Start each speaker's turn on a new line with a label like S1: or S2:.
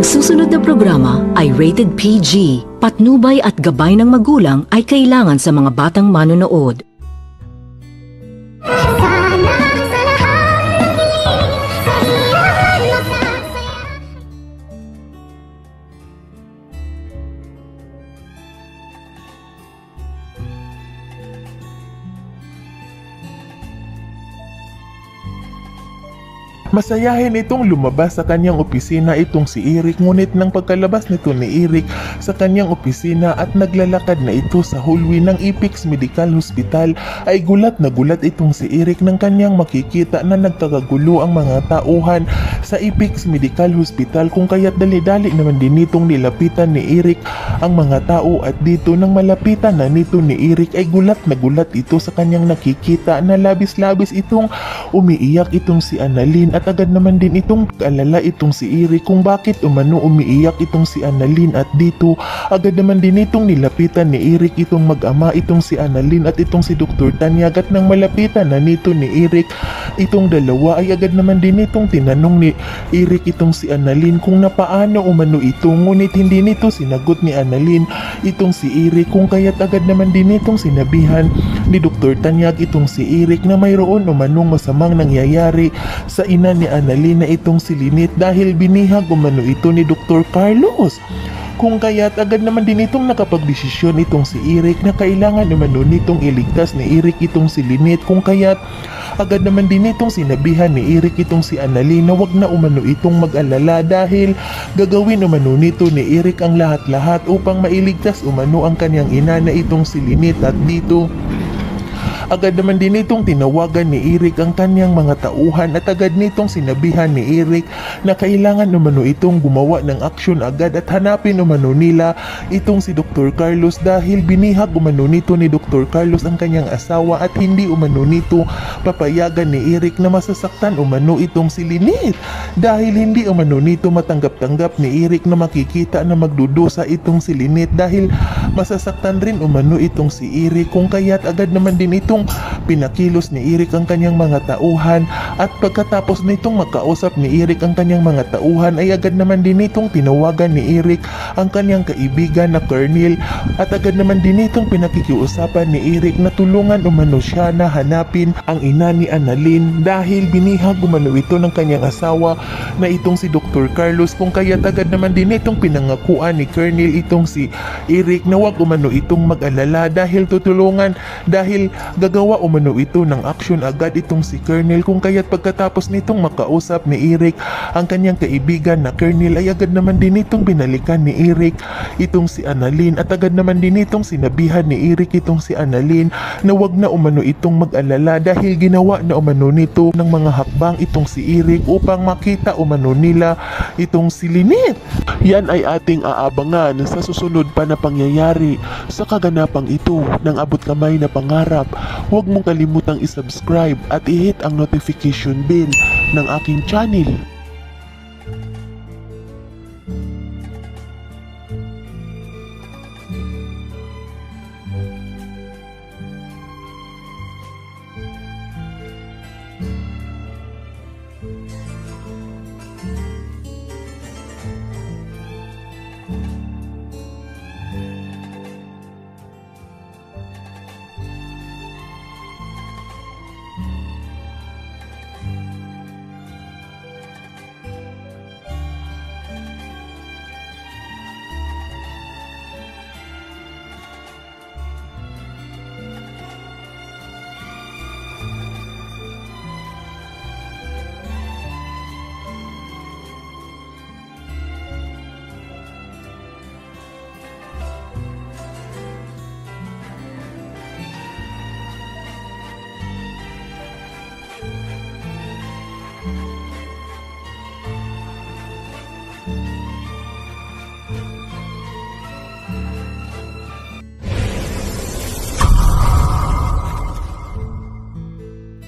S1: Ang susunod na programa ay rated PG. Patnubay at gabay ng magulang ay kailangan sa mga batang manonood.
S2: Masayahin itong lumabas sa kanyang opisina itong si Eric, ngunit nang pagkalabas nito ni Eric sa kanyang opisina at naglalakad na ito sa hallway ng Apex Medical Hospital ay gulat na gulat itong si Eric nang kanyang makikita na nagkakagulo ang mga tauhan sa Apex Medical Hospital, kung kaya't dali-dali naman din nitong nilapitan ni Eric ang mga tao at dito nang malapitan na nito ni Eric ay gulat na gulat ito sa kanyang nakikita na labis-labis itong umiiyak itong si Annalyn at agad naman din itong alala itong si Eric kung bakit umano umiiyak itong si Annalyn at dito agad naman din itong nilapitan ni Eric itong mag-ama itong si Annalyn at itong si Dr. Tanyag at nang malapitan na nito ni Eric itong dalawa ay agad naman din itong tinanong ni Eric itong si Annalyn kung napaano umano ito, ngunit hindi nito sinagot ni Annalyn itong si Eric kung kaya't agad naman din itong sinabihan ni Dr. Tanyag itong si Eric na mayroon umanong masamang nangyayari sa ina ni Annalyn na itong si Lynette dahil binihag umano ito ni Dr. Carlos. Kung kaya't agad naman din itong nakapagdesisyon itong si Eric na kailangan umano nitong iligtas ni Eric itong si Lynette, kung kaya't agad naman din itong sinabihan ni Eric itong si Annalyn na wag na umano itong mag-alala dahil gagawin umano nito ni Eric ang lahat-lahat upang mailigtas umano ang kanyang ina na itong si Lynette at dito agad naman din itong tinawagan ni Eric ang kanyang mga tauhan at agad nitong sinabihan ni Eric na kailangan umano itong gumawa ng aksyon agad at hanapin umano nila itong si Dr. Carlos dahil binihag umano nito ni Dr. Carlos ang kanyang asawa at hindi umano nito papayagan ni Eric na masasaktan umano itong si Lynette dahil hindi umano nito matanggap-tanggap ni Eric na makikita na magdudusa itong si Lynette dahil masasaktan rin umano itong si Eric, kung kaya't agad naman din itong pinakilos ni Eric ang kanyang mga tauhan at pagkatapos nitong makausap ni Eric ang kanyang mga tauhan ay agad naman din itong tinawagan ni Eric ang kanyang kaibigan na Colonel at agad naman din itong pinakikiusapan ni Eric na tulungan umano siya na hanapin ang ina ni Annalyn dahil binihag umano ito ng kanyang asawa na itong si Dr. Carlos, kung kaya't agad naman din itong pinangakuan ni Colonel itong si Eric na wag umano itong mag-alala dahil tutulungan dahil gagawa umano ito ng aksyon agad itong si Colonel, kung kaya't pagkatapos nitong makausap ni Eric ang kanyang kaibigan na Colonel ay agad naman din itong binalikan ni Eric itong si Annalyn at agad naman din itong sinabihan ni Eric itong si Annalyn na wag na umano itong mag-alala dahil ginawa na umano nito ng mga hakbang itong si Eric upang makita umano nila itong si Lynette. Yan ay ating aabangan sa susunod pa na pangyayari sa kaganapang ito ng abot kamay na pangarap. Huwag mong kalimutang isubscribe at i-hit ang notification bell ng aking channel